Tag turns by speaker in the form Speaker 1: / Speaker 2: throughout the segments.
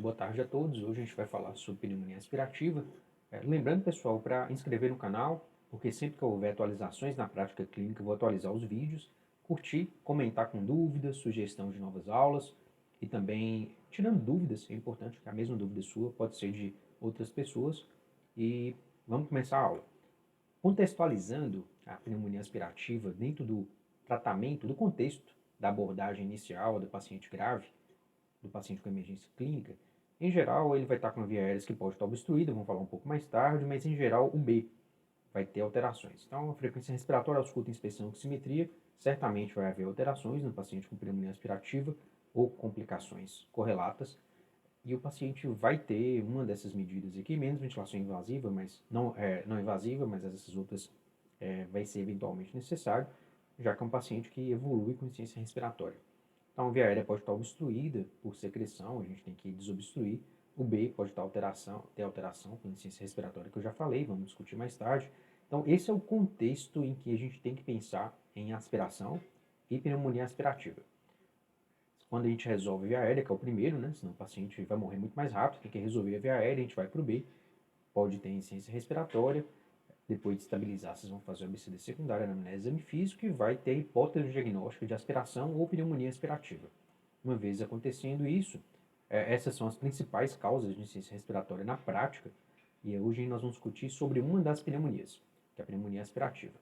Speaker 1: Boa tarde a todos. Hoje a gente vai falar sobre pneumonia aspirativa. Lembrando, pessoal, para inscrever no canal, porque sempre que houver atualizações na prática clínica, eu vou atualizar os vídeos, curtir, comentar com dúvidas, sugestão de novas aulas e também tirando dúvidas, é importante que a mesma dúvida sua pode ser de outras pessoas. E vamos começar a aula. Contextualizando a pneumonia aspirativa dentro do tratamento, do contexto da abordagem inicial do paciente grave, do paciente com emergência clínica, em geral ele vai estar com uma via aérea que pode estar obstruída, vamos falar um pouco mais tarde, mas em geral o B vai ter alterações. Então a frequência respiratória, ausculta, inspeção, oximetria, certamente vai haver alterações no paciente com pneumonia aspirativa ou complicações correlatas, e o paciente vai ter uma dessas medidas aqui, menos ventilação invasiva, mas não invasiva, mas essas outras vai ser eventualmente necessário, já que é um paciente que evolui com insuficiência respiratória. Então, a via aérea pode estar obstruída por secreção, a gente tem que desobstruir. O B pode ter alteração com insuficiência respiratória, que eu já falei, vamos discutir mais tarde. Então, esse é o contexto em que a gente tem que pensar em aspiração e pneumonia aspirativa. Quando a gente resolve a via aérea, que é o primeiro, né? Senão o paciente vai morrer muito mais rápido, tem que resolver a via aérea, a gente vai para o B, pode ter insuficiência respiratória, depois de estabilizar, vocês vão fazer o ABCD secundário, anamnese, exame físico e vai ter a hipótese diagnóstica de aspiração ou pneumonia aspirativa. Uma vez acontecendo isso, essas são as principais causas de insuficiência respiratória na prática, e hoje nós vamos discutir sobre uma das pneumonias, que é a pneumonia aspirativa.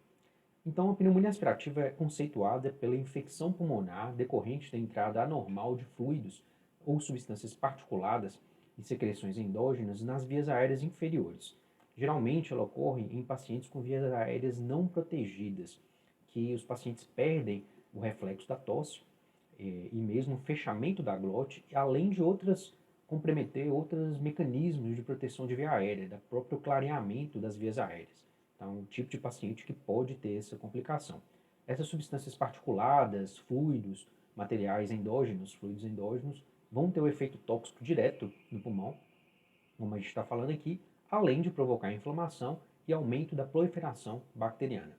Speaker 1: Então, a pneumonia aspirativa é conceituada pela infecção pulmonar decorrente da entrada anormal de fluidos ou substâncias particuladas e secreções endógenas nas vias aéreas inferiores. Geralmente, ela ocorre em pacientes com vias aéreas não protegidas, que os pacientes perdem o reflexo da tosse e mesmo o fechamento da glote, além de comprometer outros mecanismos de proteção de via aérea, do próprio clareamento das vias aéreas. Então, um tipo de paciente que pode ter essa complicação. Essas substâncias particuladas, fluidos, materiais endógenos, fluidos endógenos, vão ter o efeito tóxico direto no pulmão, como a gente está falando aqui, além de provocar inflamação e aumento da proliferação bacteriana.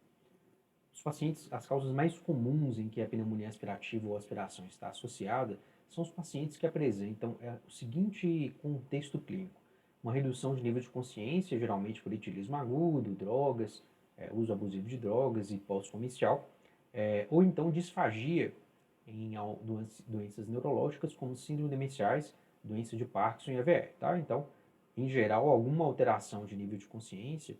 Speaker 1: Os pacientes, as causas mais comuns em que a pneumonia aspirativa ou aspiração está associada são os pacientes que apresentam o seguinte contexto clínico: uma redução de nível de consciência, geralmente por etilismo agudo, drogas, uso abusivo de drogas e pós-comercial, ou então disfagia em doenças neurológicas como síndrome demenciais, doença de Parkinson e AVE, tá? Então, em geral, alguma alteração de nível de consciência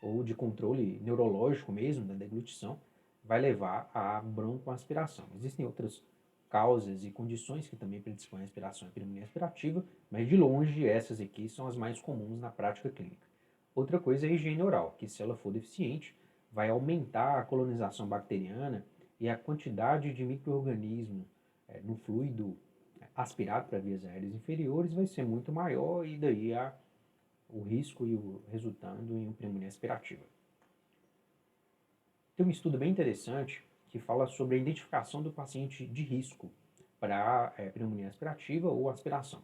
Speaker 1: ou de controle neurológico mesmo, da deglutição, vai levar à broncoaspiração. Existem outras causas e condições que também predispõem à aspiração e pneumonia aspirativa, mas de longe essas aqui são as mais comuns na prática clínica. Outra coisa é a higiene oral, que se ela for deficiente, vai aumentar a colonização bacteriana e a quantidade de micro-organismos no fluido aspirado para vias aéreas inferiores vai ser muito maior e daí o risco resultando em uma pneumonia aspirativa. Tem um estudo bem interessante que fala sobre a identificação do paciente de risco para pneumonia aspirativa ou aspiração.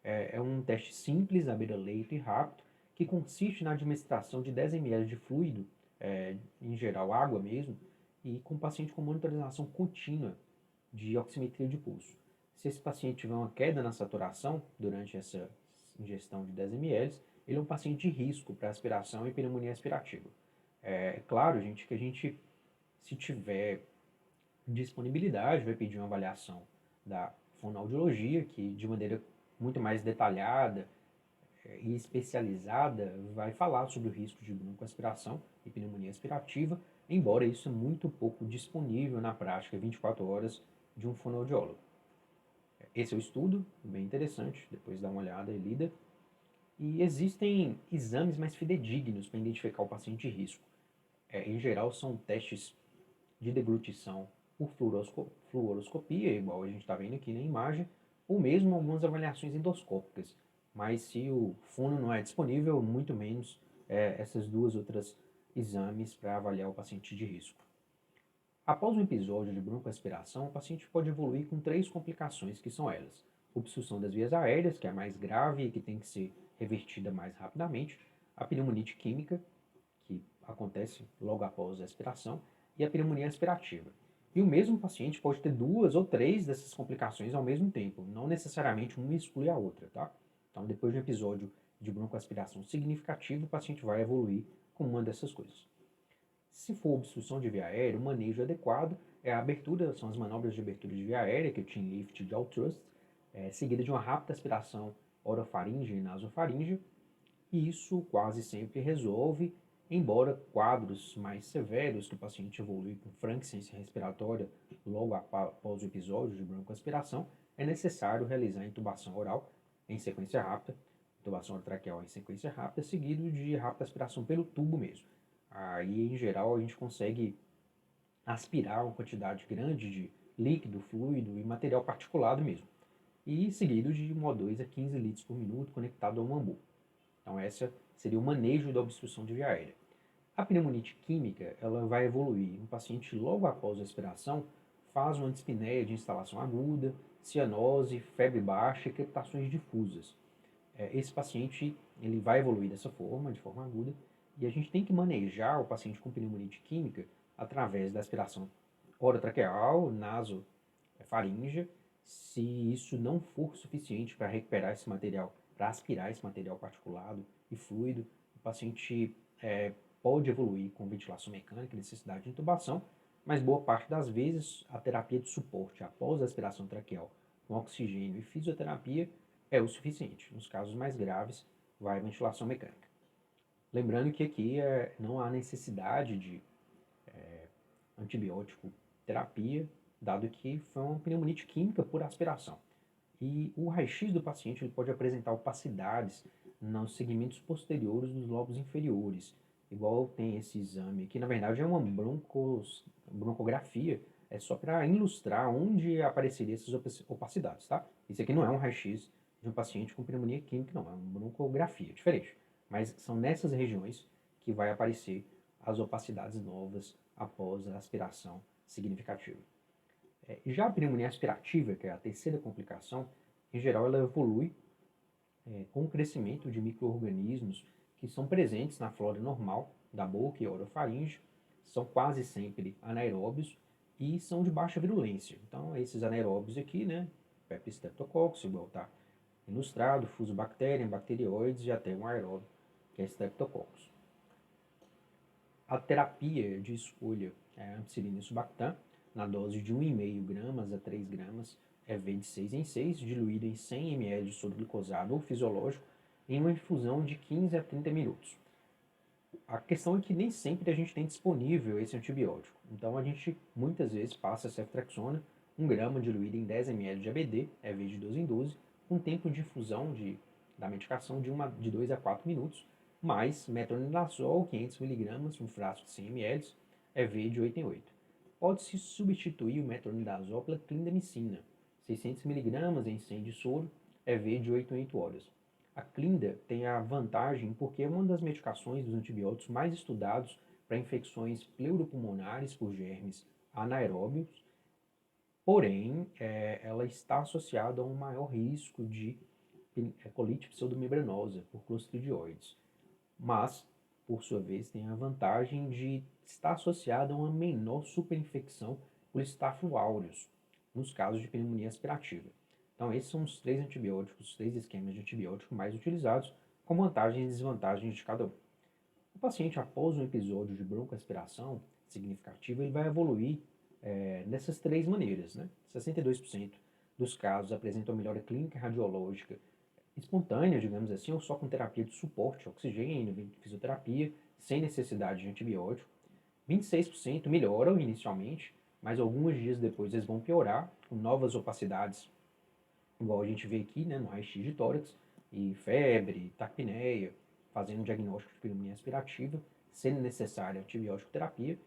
Speaker 1: É um teste simples, à beira-leito e rápido, que consiste na administração de 10 ml de fluido, em geral água mesmo, e com o paciente com monitorização contínua de oximetria de pulso. Se esse paciente tiver uma queda na saturação durante essa ingestão de 10 ml, ele é um paciente de risco para aspiração e pneumonia aspirativa. É claro, gente, que a gente, se tiver disponibilidade, vai pedir uma avaliação da fonoaudiologia, que de maneira muito mais detalhada e especializada vai falar sobre o risco de broncoaspiração e pneumonia aspirativa, embora isso é muito pouco disponível na prática 24 horas de um fonoaudiólogo. Esse é o estudo, bem interessante, depois dá uma olhada e lida. E existem exames mais fidedignos para identificar o paciente de risco. Em geral, são testes de deglutição por fluoroscopia, igual a gente está vendo aqui na imagem, ou mesmo algumas avaliações endoscópicas. Mas se o fono não é disponível, muito menos essas duas outras exames para avaliar o paciente de risco. Após um episódio de broncoaspiração, o paciente pode evoluir com 3 complicações, que são elas: obstrução das vias aéreas, que é a mais grave e que tem que ser revertida mais rapidamente, a pneumonite química, que acontece logo após a aspiração, e a pneumonia aspirativa. E o mesmo paciente pode ter 2 ou 3 dessas complicações ao mesmo tempo, não necessariamente uma exclui a outra, tá? Então, depois de um episódio de broncoaspiração significativo, o paciente vai evoluir com uma dessas coisas. Se for obstrução de via aérea, o manejo adequado é a abertura, são as manobras de abertura de via aérea, que é o chin lift de jaw thrust, seguida de uma rápida aspiração orofaríngea e nasofaríngea, e isso quase sempre resolve, embora quadros mais severos, que o paciente evolui com franquicência respiratória logo após o episódio de broncoaspiração, é necessário realizar a intubação oral em sequência rápida, intubação traqueal em sequência rápida, seguido de rápida aspiração pelo tubo mesmo. Aí, em geral, a gente consegue aspirar uma quantidade grande de líquido, fluido e material particulado mesmo. E seguido de 1 a 2 a 15 litros por minuto conectado a um ambu. Então, essa seria o manejo da obstrução de via aérea. A pneumonite química, ela vai evoluir. Um paciente, logo após a expiração, faz uma dispneia de instalação aguda, cianose, febre baixa e crepitações difusas. Esse paciente, ele vai evoluir dessa forma, de forma aguda, e a gente tem que manejar o paciente com pneumonite química através da aspiração orotraqueal, nasofaríngea. Se isso não for suficiente para recuperar esse material, para aspirar esse material particulado e fluido, o paciente pode evoluir com ventilação mecânica, necessidade de intubação, mas boa parte das vezes a terapia de suporte após a aspiração traqueal com oxigênio e fisioterapia é o suficiente. Nos casos mais graves, vai a ventilação mecânica. Lembrando que aqui não há necessidade de antibiótico terapia, dado que foi uma pneumonite química por aspiração. E o raio-x do paciente ele pode apresentar opacidades nos segmentos posteriores dos lobos inferiores, igual tem esse exame, que na verdade é uma broncografia, é só para ilustrar onde apareceriam essas opacidades, tá? Isso aqui não é um raio-x de um paciente com pneumonia química, não, é uma broncografia, diferente. Mas são nessas regiões que vai aparecer as opacidades novas após a aspiração significativa. Já a pneumonia aspirativa, que é a terceira complicação, em geral ela evolui com o crescimento de micro-organismos que são presentes na flora normal da boca e orofaringe, são quase sempre anaeróbios e são de baixa virulência. Então, esses anaeróbios aqui, né, Pepis streptococcus, igual está ilustrado, Fusobacterium, bacterióides e até um aeróbio, que é Streptococcus. A terapia de escolha é a ampicilina sulbactam, na dose de 1,5 gramas a 3 gramas, EV de 6 em 6, diluído em 100 ml de soro glicosado ou fisiológico, em uma infusão de 15 a 30 minutos. A questão é que nem sempre a gente tem disponível esse antibiótico. Então a gente muitas vezes passa ceftriaxona, 1 grama diluído em 10 ml de ABD, EV de 12 em 12, com tempo de infusão da medicação de 2 a 4 minutos, mais metronidazol, 500 mg, um frasco de 100 ml, EV de 8 em 8. Pode-se substituir o metronidazol pela clindamicina, 600 mg em 100 de soro, EV de 8 em 8 horas. A clinda tem a vantagem porque é uma das medicações dos antibióticos mais estudados para infecções pleuropulmonares por germes anaeróbios, porém, ela está associada a um maior risco de colite pseudomembranosa por clostridioides. Mas, por sua vez, tem a vantagem de estar associada a uma menor superinfecção por Staphylococcus aureus, nos casos de pneumonia aspirativa. Então, esses são os 3 antibióticos, os 3 esquemas de antibiótico mais utilizados, com vantagens e desvantagens de cada um. O paciente, após um episódio de broncoaspiração significativa, ele vai evoluir dessas 3 maneiras. Né? 62% dos casos apresentam melhora clínica e radiológica espontânea, digamos assim, ou só com terapia de suporte, oxigênio, fisioterapia, sem necessidade de antibiótico. 26% melhoram inicialmente, mas alguns dias depois eles vão piorar, com novas opacidades, igual a gente vê aqui, né, no raio-x de tórax, e febre, taquipneia, fazendo um diagnóstico de pneumonia aspirativa, sendo necessária antibiótico terapia,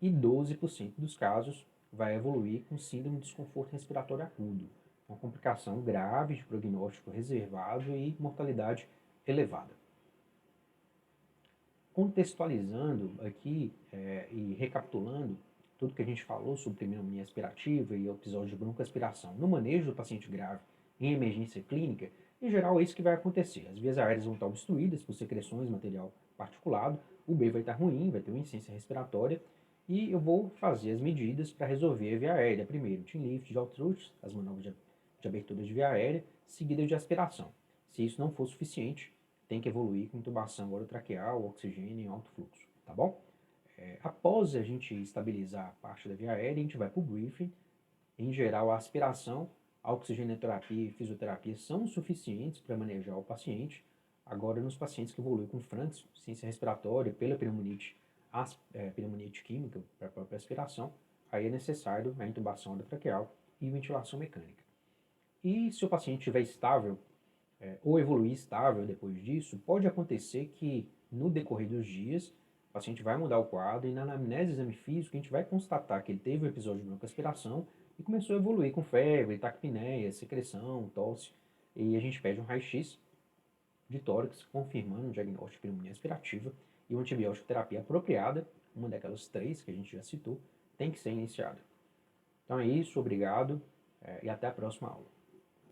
Speaker 1: e 12% dos casos vai evoluir com síndrome de desconforto respiratório agudo, uma complicação grave de prognóstico reservado e mortalidade elevada. Contextualizando aqui e recapitulando tudo que a gente falou sobre pneumonia aspirativa e o episódio de broncoaspiração no manejo do paciente grave em emergência clínica, em geral é isso que vai acontecer. As vias aéreas vão estar obstruídas por secreções, material particulado, o B vai estar ruim, vai ter uma insuficiência respiratória, E eu vou fazer as medidas para resolver a via aérea. Primeiro, chin lift de altitude, as manobras de abertura de via aérea, seguidas de aspiração. Se isso não for suficiente, tem que evoluir com intubação orotraqueal, oxigênio em alto fluxo, tá bom? Após a gente estabilizar a parte da via aérea, a gente vai para o briefing. Em geral, a aspiração, a oxigenoterapia e fisioterapia são suficientes para manejar o paciente. Agora, nos pacientes que evoluem com franca insuficiência respiratória pela pneumonite, pneumonite química para a própria aspiração, aí é necessário a intubação orotraqueal e ventilação mecânica. E se o paciente estiver estável, ou evoluir estável depois disso, pode acontecer que no decorrer dos dias o paciente vai mudar o quadro e na anamnese exame físico a gente vai constatar que ele teve um episódio de broncoaspiração e começou a evoluir com febre, taquipneia, secreção, tosse, e a gente pede um raio-x de tórax confirmando o diagnóstico de pneumonia aspirativa e uma antibiótico terapia apropriada, uma daquelas 3 que a gente já citou, tem que ser iniciada. Então é isso, obrigado e até a próxima aula.